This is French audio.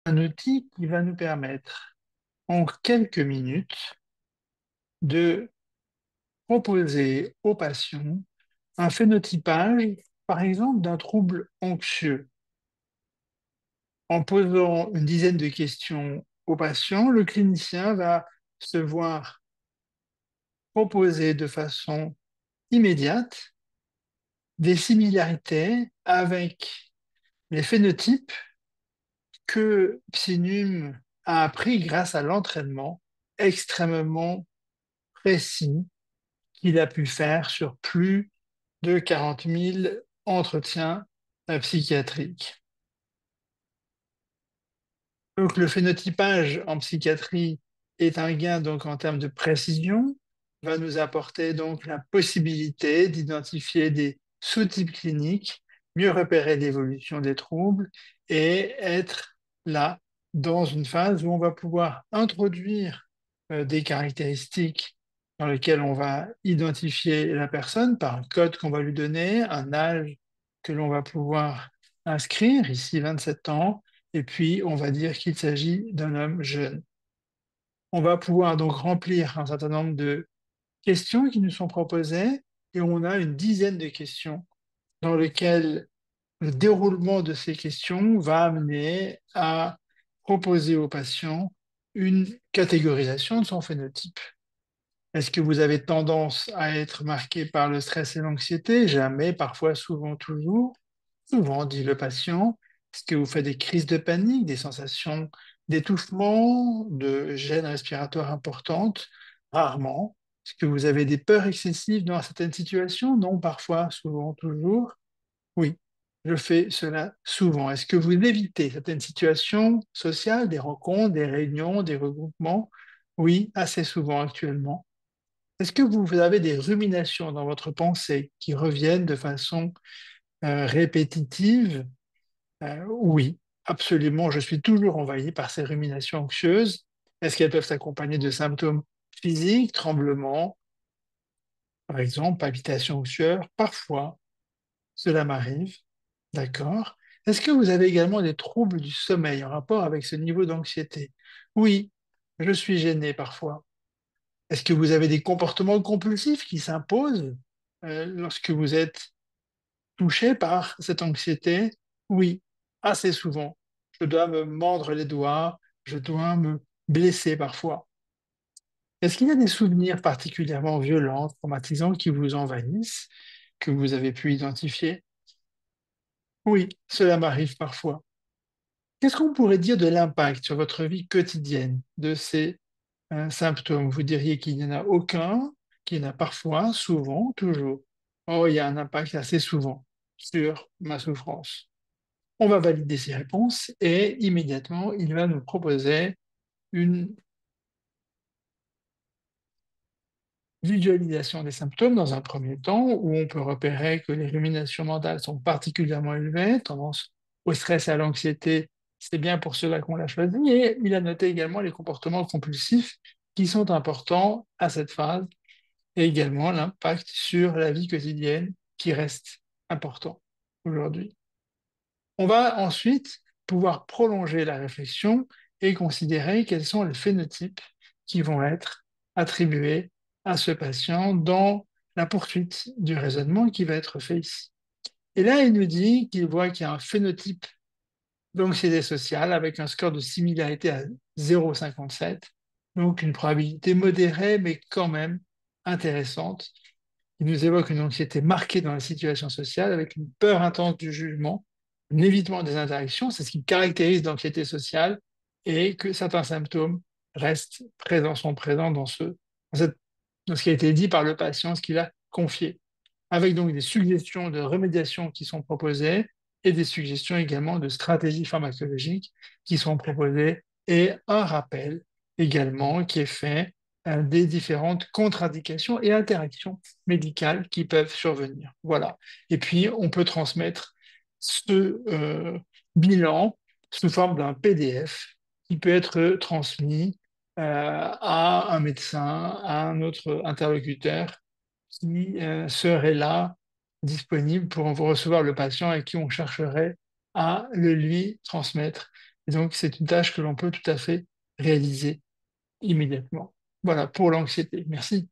Un outil qui va nous permettre en quelques minutes de proposer aux patients un phénotypage, par exemple, d'un trouble anxieux. En posant une dizaine de questions aux patients, le clinicien va se voir proposer de façon immédiate des similarités avec les phénotypes que Psinum a appris grâce à l'entraînement extrêmement précis qu'il a pu faire sur plus de 40 000 entretiens psychiatriques. Donc, le phénotypage en psychiatrie est un gain donc en termes de précision, va nous apporter donc la possibilité d'identifier des sous-types cliniques, mieux repérer l'évolution des troubles et être là dans une phase où on va pouvoir introduire des caractéristiques dans lesquelles on va identifier la personne par un code qu'on va lui donner, un âge que l'on va pouvoir inscrire, ici 27 ans, et puis on va dire qu'il s'agit d'un homme jeune. On va pouvoir donc remplir un certain nombre de questions qui nous sont proposées et on a une dizaine de questions dans lesquelles le déroulement de ces questions va amener à proposer au patient une catégorisation de son phénotype. Est-ce que vous avez tendance à être marqué par le stress et l'anxiété? Jamais, parfois, souvent, toujours. Souvent, dit le patient. Est-ce que vous faites des crises de panique, des sensations d'étouffement, de gêne respiratoire importante? Rarement. Est-ce que vous avez des peurs excessives dans certaines situations? Non, parfois, souvent, toujours. Oui, je fais cela souvent. Est-ce que vous évitez certaines situations sociales, des rencontres, des réunions, des regroupements? Oui, assez souvent actuellement. Est-ce que vous avez des ruminations dans votre pensée qui reviennent de façon répétitive? Oui, absolument. Je suis toujours envahi par ces ruminations anxieuses. Est-ce qu'elles peuvent s'accompagner de symptômes physiques, tremblements, par exemple, palpitations anxieuses? Parfois, cela m'arrive. D'accord. Est-ce que vous avez également des troubles du sommeil en rapport avec ce niveau d'anxiété? Oui, je suis gêné parfois. Est-ce que vous avez des comportements compulsifs qui s'imposent lorsque vous êtes touché par cette anxiété? Oui, assez souvent. Je dois me mordre les doigts, je dois me blesser parfois. Est-ce qu'il y a des souvenirs particulièrement violents, traumatisants qui vous envahissent, que vous avez pu identifier? Oui, cela m'arrive parfois. Qu'est-ce qu'on pourrait dire de l'impact sur votre vie quotidienne de ces symptômes? Vous diriez qu'il n'y en a aucun, qu'il y en a parfois, souvent, toujours. Oh, il y a un impact assez souvent sur ma souffrance. On va valider ces réponses et immédiatement, il va nous proposer une visualisation des symptômes dans un premier temps, où on peut repérer que les ruminations mentales sont particulièrement élevées, tendance au stress et à l'anxiété, c'est bien pour cela qu'on l'a choisi, et il a noté également les comportements compulsifs qui sont importants à cette phase, et également l'impact sur la vie quotidienne qui reste important aujourd'hui. On va ensuite pouvoir prolonger la réflexion et considérer quels sont les phénotypes qui vont être attribués à ce patient dans la poursuite du raisonnement qui va être fait ici. Et là, il nous dit qu'il voit qu'il y a un phénotype d'anxiété sociale avec un score de similarité à 0,57, donc une probabilité modérée, mais quand même intéressante. Il nous évoque une anxiété marquée dans la situation sociale avec une peur intense du jugement, un évitement des interactions, c'est ce qui caractérise l'anxiété sociale et que certains symptômes restent présents, sont présents dans ce qui a été dit par le patient, ce qu'il a confié, avec donc des suggestions de remédiation qui sont proposées et des suggestions également de stratégies pharmacologiques qui sont proposées et un rappel également qui est fait des différentes contre-indications et interactions médicales qui peuvent survenir. Voilà. Et puis, on peut transmettre ce bilan sous forme d'un PDF qui peut être transmis à un médecin, à un autre interlocuteur qui serait là, disponible pour recevoir le patient et qui on chercherait à le lui transmettre Et donc, c'est une tâche que l'on peut tout à fait réaliser immédiatement. Voilà pour l'anxiété. Merci.